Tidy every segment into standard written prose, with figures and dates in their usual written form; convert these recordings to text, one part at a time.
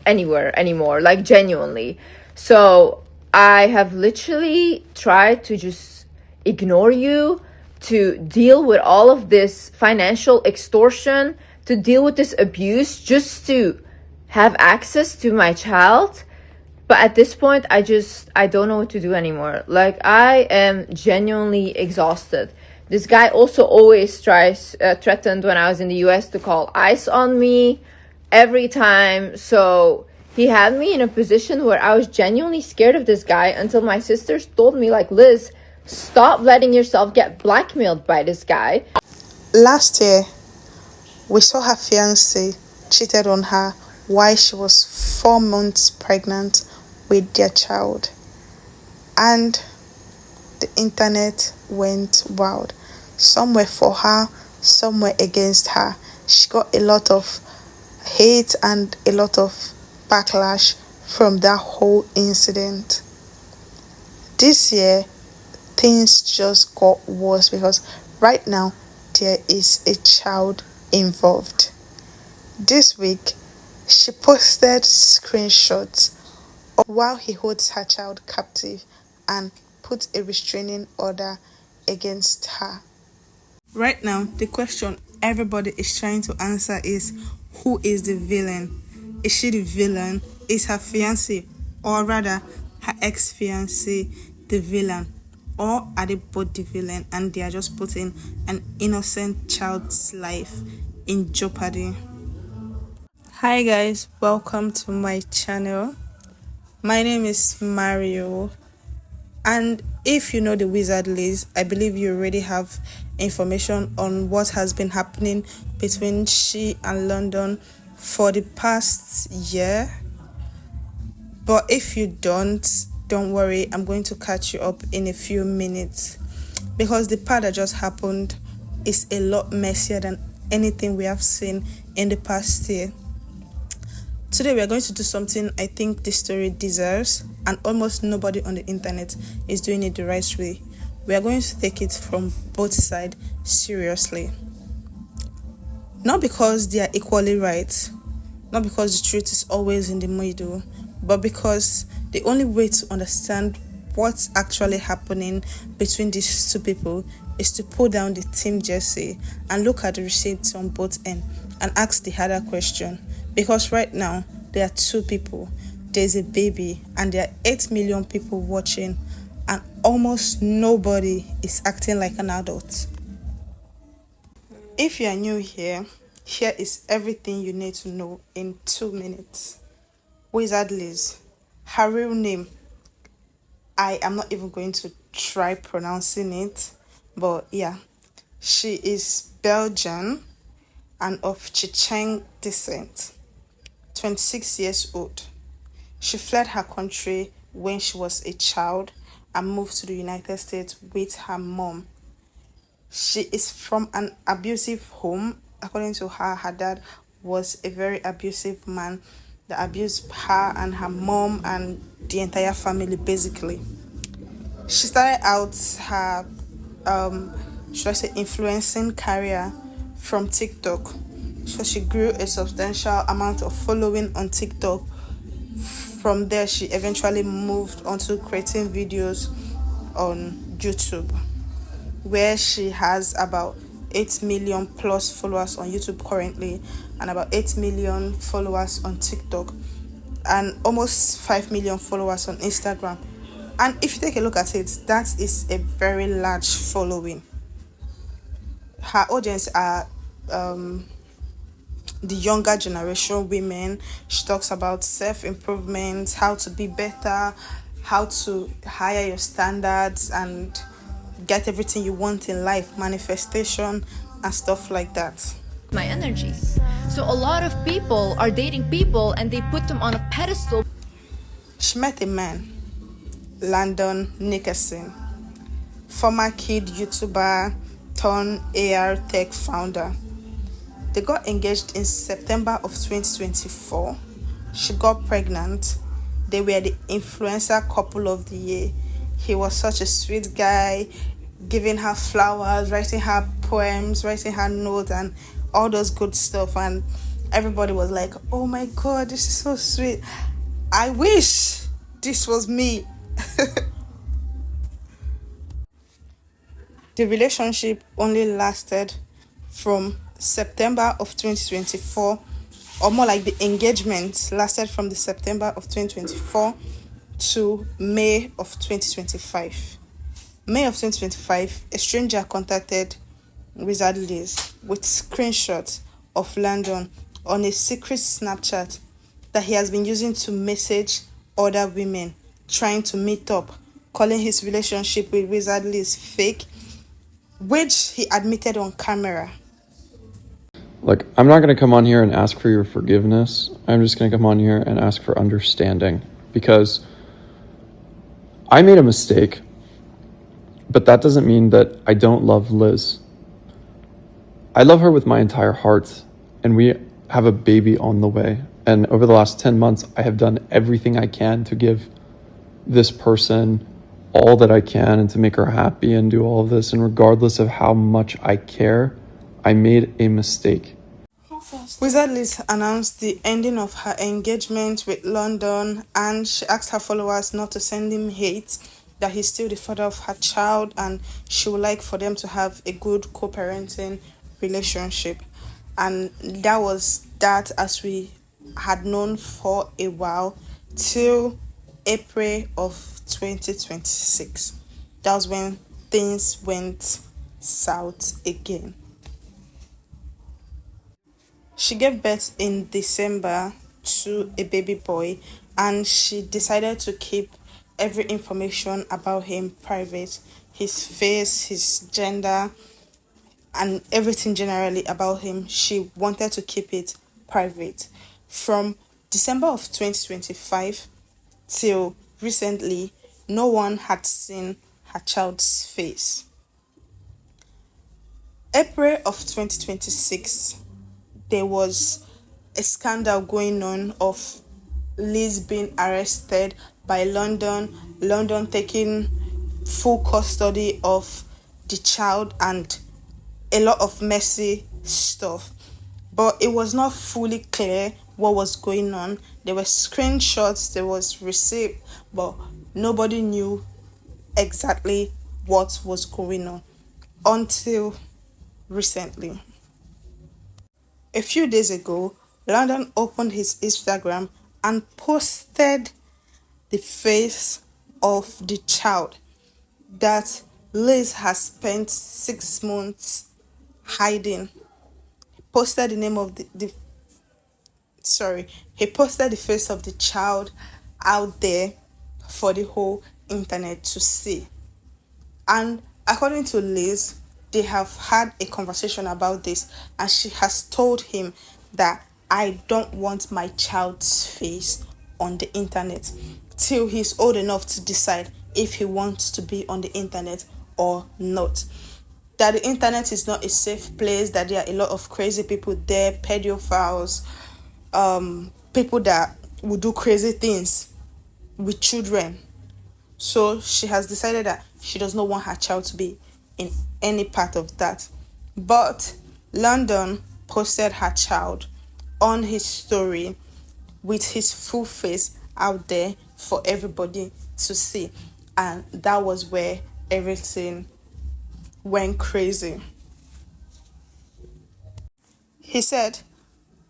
anywhere anymore, like genuinely. So I have literally tried to just ignore you, to deal with all of this financial extortion, to deal with this abuse, just to have access to my child. But at this point, I don't know what to do anymore. Like, I am genuinely exhausted. This guy also always threatened when I was in the US to call ICE on me every time. So he had me in a position where I was genuinely scared of this guy until my sisters told me, like, Liz, stop letting yourself get blackmailed by this guy. Last year, we saw her fiancé cheated on her while she was 4 months pregnant with their child. And the internet went wild. Some were for her, some were against her. She got a lot of hate and a lot of backlash from that whole incident. This year, things just got worse because right now there is a child involved. This week, she posted screenshots of while he holds her child captive and put a restraining order against her. Right now, the question everybody is trying to answer is, who is the villain? Is she the villain? Is her fiancé, or rather her ex-fiancé, the villain? Or are they both the villain and they are just putting an innocent child's life in jeopardy? Hi guys, welcome to my channel. My name is Mario, and if you know the Wizard Liz, I believe you already have information on what has been happening between she and Landon for the past year. But if you don't worry, I'm going to catch you up in a few minutes, because the part that just happened is a lot messier than anything we have seen in the past year. Today we are going to do something I think the story deserves, and almost nobody on the internet is doing it the right way. We are going to take it from both sides seriously. Not because they are equally right, not because the truth is always in the middle, but because the only way to understand what's actually happening between these two people is to pull down the team jersey and look at the receipts on both ends and ask the harder question. Because right now, there are two people, there's a baby, and there are 8 million people watching, and almost nobody is acting like an adult. If you are new here is everything you need to know in 2 minutes. Wizard Liz, her real name, I am not even going to try pronouncing it, but yeah, she is Belgian and of Chechen descent. 26 years old. She fled her country when she was a child and moved to the United States with her mom. She is from an abusive home. According to her, her dad was a very abusive man that abused her and her mom and the entire family basically. She started out her influencing career from TikTok. So she grew a substantial amount of following on TikTok. From there, she eventually moved on to creating videos on YouTube, where she has about 8 million plus followers on YouTube currently, and about 8 million followers on TikTok, and almost 5 million followers on Instagram. And if you take a look at it, that is a very large following. Her audience are the younger generation women. She talks about self-improvement, how to be better, how to higher your standards and get everything you want in life, manifestation and stuff like that. My energies. So a lot of people are dating people and they put them on a pedestal. She met a man, Landon Nickerson, former kid YouTuber turned AR tech founder. They got engaged in September of 2024. She got pregnant. They were the influencer couple of the year. He was such a sweet guy, giving her flowers, writing her poems, writing her notes, and all those good stuff. And Everybody was like, oh my God, this is so sweet. I wish this was me. The relationship only lasted from September of 2024, or more like the engagement lasted from the September of 2024 to May of 2025. May of 2025, a stranger contacted Wizard Liz with screenshots of Landon on a secret Snapchat that he has been using to message other women trying to meet up, calling his relationship with Wizard Liz fake, which he admitted on camera. Look, I'm not going to come on here and ask for your forgiveness. I'm just going to come on here and ask for understanding, because I made a mistake, but that doesn't mean that I don't love Liz. I love her with my entire heart, and we have a baby on the way. And over the last 10 months, I have done everything I can to give this person all that I can and to make her happy and do all of this. And regardless of how much I care, I made a mistake. Wizard Liz announced the ending of her engagement with Landon, and she asked her followers not to send him hate, that he's still the father of her child and she would like for them to have a good co-parenting relationship. And that was that, as we had known for a while, till April of 2026. That was when things went south again. She gave birth in December to a baby boy, and she decided to keep every information about him private: his face, his gender, and everything generally about him. She wanted to keep it private. From December of 2025 till recently, no one had seen her child's face. April of 2026, there was a scandal going on of Liz being arrested by Landon taking full custody of the child, and a lot of messy stuff. But it was not fully clear what was going on. There were screenshots, there was receipt, but nobody knew exactly what was going on until recently. A few days ago, Landon opened his Instagram and posted the face of the child that Liz has spent 6 months hiding. Posted the name of he posted the face of the child out there for the whole internet to see. And according to Liz, they have had a conversation about this, and she has told him that I don't want my child's face on the internet till he's old enough to decide if he wants to be on the internet or not. That the internet is not a safe place, that there are a lot of crazy people there, pedophiles, people that will do crazy things with children. So she has decided that she does not want her child to be in any part of that. But Landon posted her child on his story with his full face out there for everybody to see. And that was where everything went crazy. He said,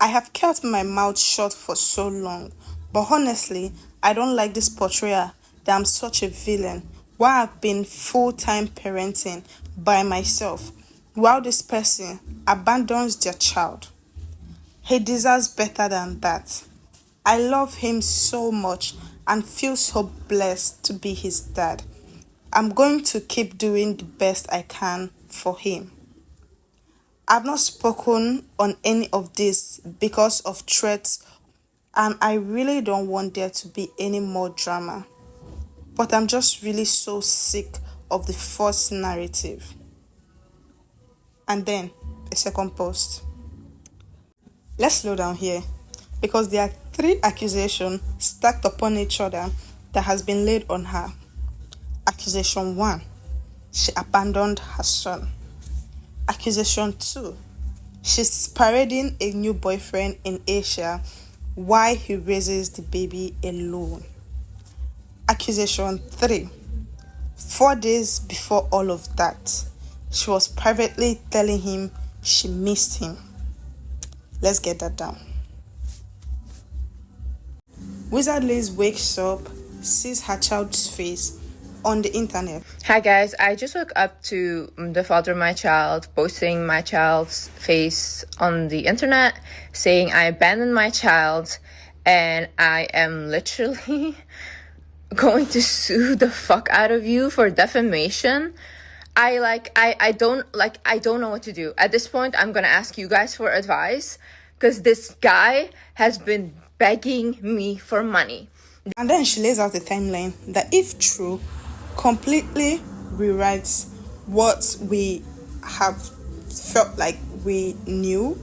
I have kept my mouth shut for so long, but honestly, I don't like this portrayal that I'm such a villain, while I've been full-time parenting by myself, while this person abandons their child. He deserves better than that. I love him so much and feel so blessed to be his dad. I'm going to keep doing the best I can for him. I've not spoken on any of this because of threats, and I really don't want there to be any more drama. But I'm just really so sick of the false narrative. And then a second post. Let's slow down here, because there are 3 accusations stacked upon each other that has been laid on her. Accusation 1, she abandoned her son. Accusation 2, She's parading a new boyfriend in Asia while he raises the baby alone. Accusation 3. 4 days before all of that, she was privately telling him she missed him. Let's get that down. Wizard Liz wakes up, sees her child's face on the internet. Hi guys, I just woke up to the father of my child posting my child's face on the internet saying I abandoned my child and I am literally going to sue the fuck out of you for defamation. I don't know what to do. At this point, I'm gonna ask you guys for advice because this guy has been begging me for money. And then she lays out a timeline that, if true, completely rewrites what we have felt like we knew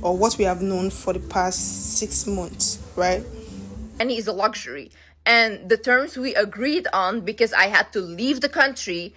or what we have known for the past 6 months, right? And he's a luxury. And the terms we agreed on, because I had to leave the country,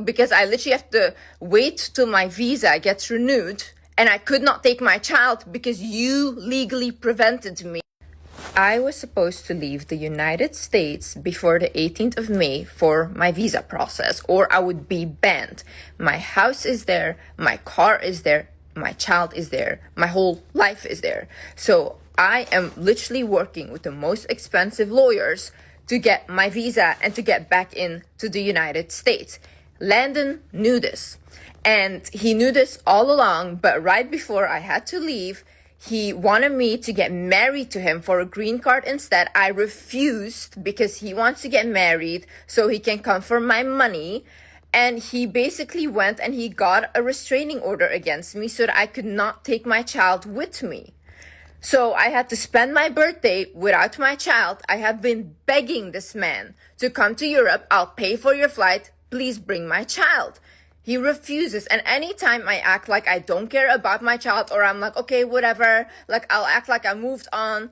because I literally have to wait till my visa gets renewed, and I could not take my child because you legally prevented me. I was supposed to leave the United States before the 18th of May for my visa process, or I would be banned. My house is there, my car is there, my child is there, my whole life is there. So I am literally working with the most expensive lawyers to get my visa and to get back into the United States. Landon knew this, and he knew this all along, but right before I had to leave, he wanted me to get married to him for a green card instead. I refused because he wants to get married so he can come for my money. And he basically went and he got a restraining order against me so that I could not take my child with me. So I had to spend my birthday without my child. I have been begging this man to come to Europe. I'll pay for your flight. Please bring my child. He refuses, and anytime I act like I don't care about my child, or I'm like, okay, whatever, like I'll act like I moved on,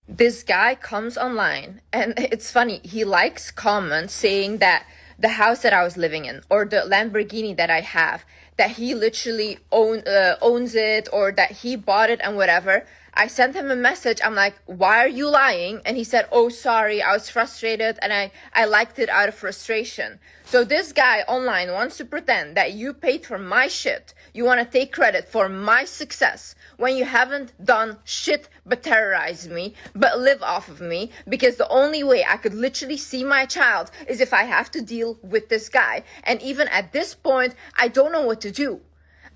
this guy comes online, and it's funny, he likes comments saying that the house that I was living in, or the Lamborghini that I have, that he literally owns it, or that he bought it and whatever. I sent him a message. I'm like, why are you lying? And he said, oh, sorry, I was frustrated and I liked it out of frustration. So this guy online wants to pretend that you paid for my shit. You want to take credit for my success when you haven't done shit but terrorize me, but live off of me, because the only way I could literally see my child is if I have to deal with this guy. And even at this point, I don't know what to do.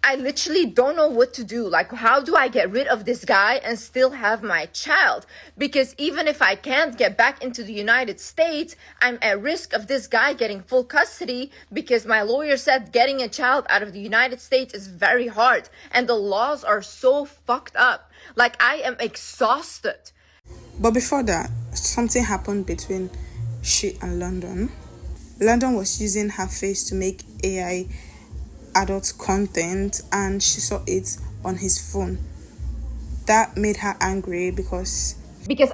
I literally don't know what to do. Like, how do I get rid of this guy and still have my child? Because even if I can't get back into the United States, I'm at risk of this guy getting full custody, because my lawyer said getting a child out of the United States is very hard and the laws are so fucked up. Like, I am exhausted. But before that, something happened between she and Landon. Landon was using her face to make AI adult content, and she saw it on his phone. That made her angry because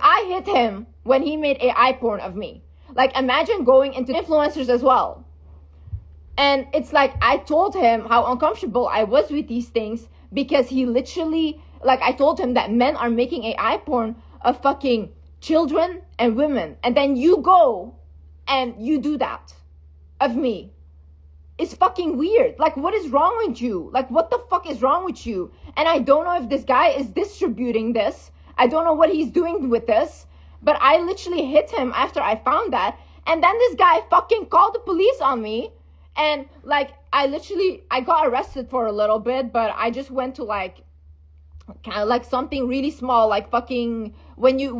I hit him when he made AI porn of me. Like, imagine going into influencers as well. And it's like, I told him how uncomfortable I was with these things, because he literally, like, I told him that men are making AI porn of fucking children and women, and then you go and you do that of me. It's fucking weird. Like, what is wrong with you? Like, what the fuck is wrong with you? And I don't know if this guy is distributing this. I don't know what he's doing with this. But I literally hit him after I found that. And then this guy fucking called the police on me. And, like, I got arrested for a little bit. But I just went to, like, kind of like something really small. Like fucking when you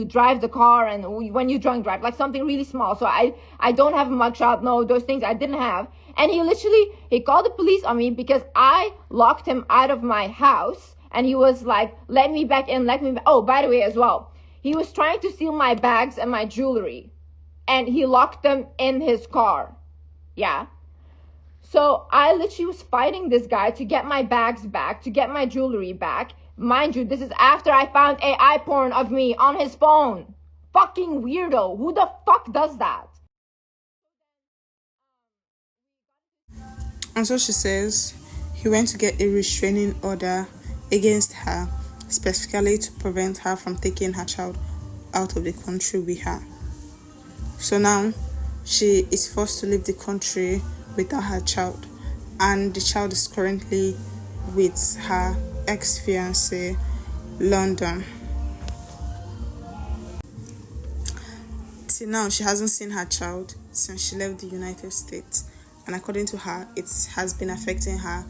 drive the car and when you drunk drive, like something really small. So I don't have a mugshot. No, those things I didn't have. And he called the police on me because I locked him out of my house, and he was like, let me back in, Oh, by the way, as well, he was trying to steal my bags and my jewelry, and he locked them in his car. Yeah. So I literally was fighting this guy to get my bags back, to get my jewelry back. Mind you, this is after I found AI porn of me on his phone. Fucking weirdo. Who the fuck does that? And so she says he went to get a restraining order against her, specifically to prevent her from taking her child out of the country with her. So now she is forced to leave the country without her child, and the child is currently with her ex-fiance, Landon. Till now, she hasn't seen her child since she left the United States, and according to her, it has been affecting her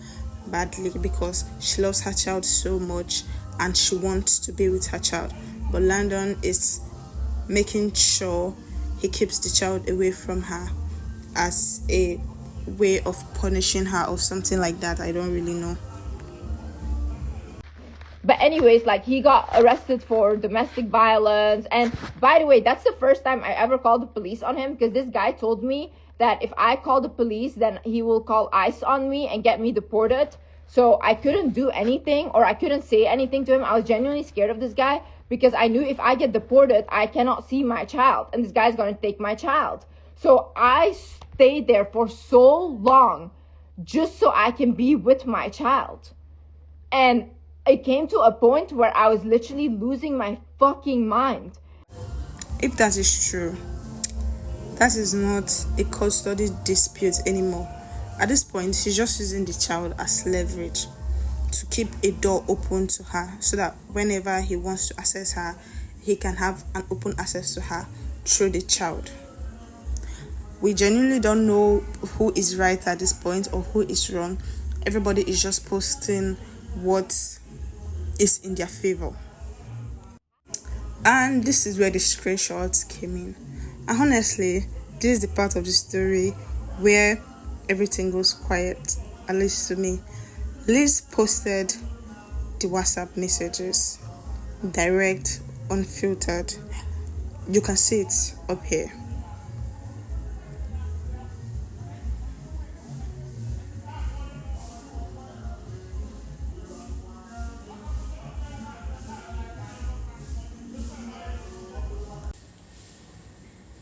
badly because she loves her child so much and she wants to be with her child. But Landon is making sure he keeps the child away from her as a way of punishing her or something like that. I don't really know. But anyways, like, he got arrested for domestic violence. And by the way, that's the first time I ever called the police on him, because this guy told me that if I call the police, then he will call ICE on me and get me deported. So I couldn't do anything, or I couldn't say anything to him. I was genuinely scared of this guy because I knew if I get deported, I cannot see my child and this guy's going to take my child. So I stayed there for so long just so I can be with my child. And it came to a point where I was literally losing my fucking mind. If that is true, that is not a custody dispute anymore. At this point, she's just using the child as leverage to keep a door open to her so that whenever he wants to access her, he can have an open access to her through the child. We genuinely don't know who is right at this point or who is wrong. Everybody is just posting what is in their favor. And this is where the screenshots came in. And honestly, this is the part of the story where everything goes quiet, at least to me. Liz posted the WhatsApp messages, direct, unfiltered. You can see it up here.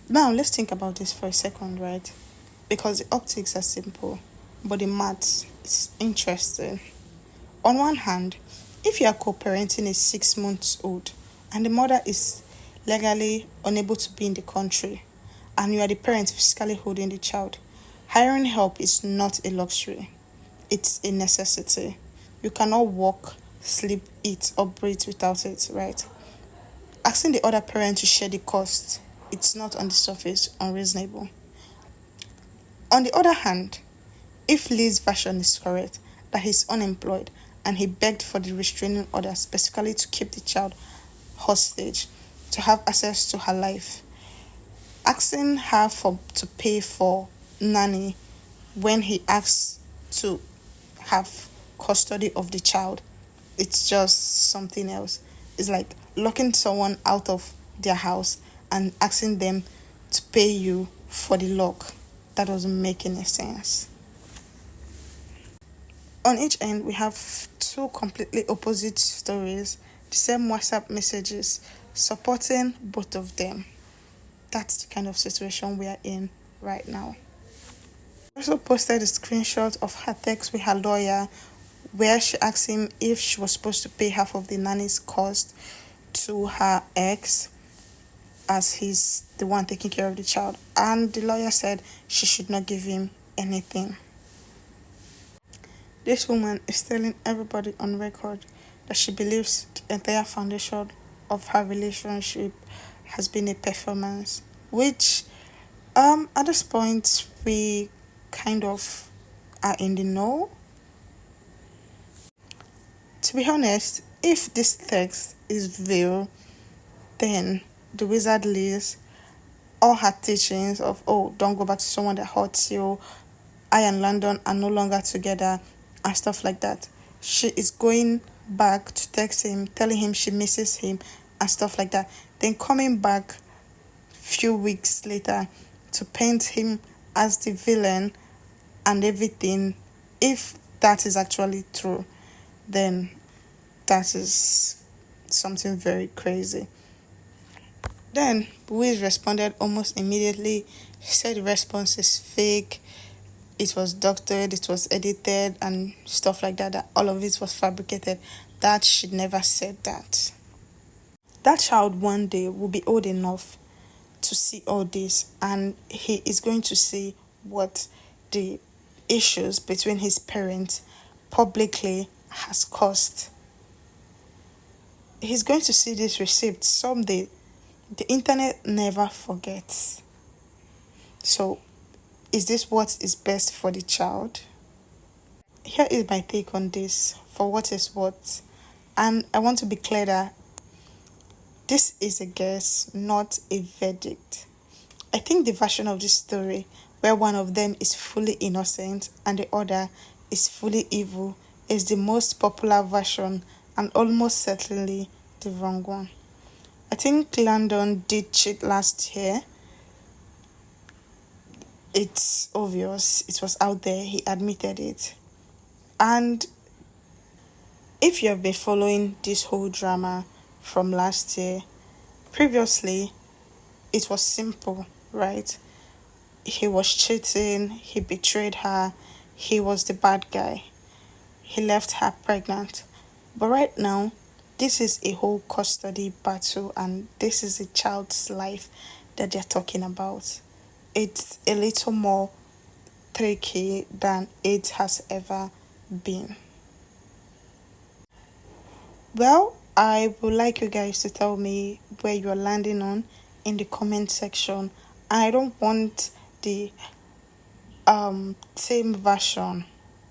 Now, let's think about this for a second, right? Because the optics are simple, but the maths is interesting. On one hand, if you are co-parenting a 6 months old and the mother is legally unable to be in the country and you are the parent physically holding the child, hiring help is not a luxury. It's a necessity. You cannot walk, sleep, eat, or breathe without it, right? Asking the other parent to share the cost, it's not on the surface unreasonable. On the other hand, if Lee's version is correct, that he's unemployed and he begged for the restraining order specifically to keep the child hostage, to have access to her life, asking her to pay for nanny when he asks to have custody of the child, it's just something else. It's like locking someone out of their house and asking them to pay you for the lock. That doesn't make any sense. On each end, we have two completely opposite stories, the same WhatsApp messages, supporting both of them. That's the kind of situation we are in right now. I also posted a screenshot of her text with her lawyer where she asked him if she was supposed to pay half of the nanny's cost to her ex, as he's the one taking care of the child, and the lawyer said she should not give him anything. This woman is telling everybody on record that she believes the entire foundation of her relationship has been a performance, which at this point we kind of are in the know. To be honest, if this text is real, then the wizard Liz, all her teachings of, oh, don't go back to someone that hurts you, I and Landon are no longer together, and stuff like that. She is going back to text him, telling him she misses him, and stuff like that. Then coming back few weeks later to paint him as the villain and everything. If that is actually true, then that is something very crazy. Then Wiz responded almost immediately. She said the response is fake. it was doctored, it was edited, and stuff like that, that all of it was fabricated. Dad should never said that. That child one day will be old enough to see all this, and he is going to see what the issues between his parents publicly has caused. He's going to see this receipt someday. The internet never forgets. So, is this what is best for the child? Here is my take on this, for what is what. And I want to be clear that this is a guess, not a verdict. I think the version of this story, where one of them is fully innocent and the other is fully evil, is the most popular version and almost certainly the wrong one. I think Landon did cheat last year. It's obvious, it was out there, he admitted it. And if you have been following this whole drama from last year, previously it was simple, right? He was cheating, he betrayed her, he was the bad guy, he left her pregnant. But right now, this is a whole custody battle, and this is a child's life that they're talking about. It's a little more tricky than it has ever been. Well, I would like you guys to tell me where you're landing on in the comment section. I don't want the same version,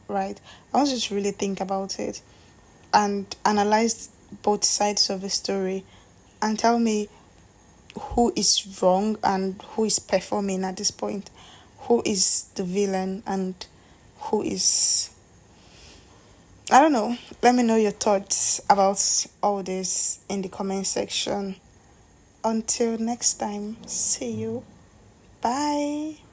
right? I want you to really think about it and analyze both sides of the story and tell me who is wrong and who is performing at this point, who is the villain and who is, I don't know. Let me know your thoughts about all this in the comment section. Until next time, see you. Bye.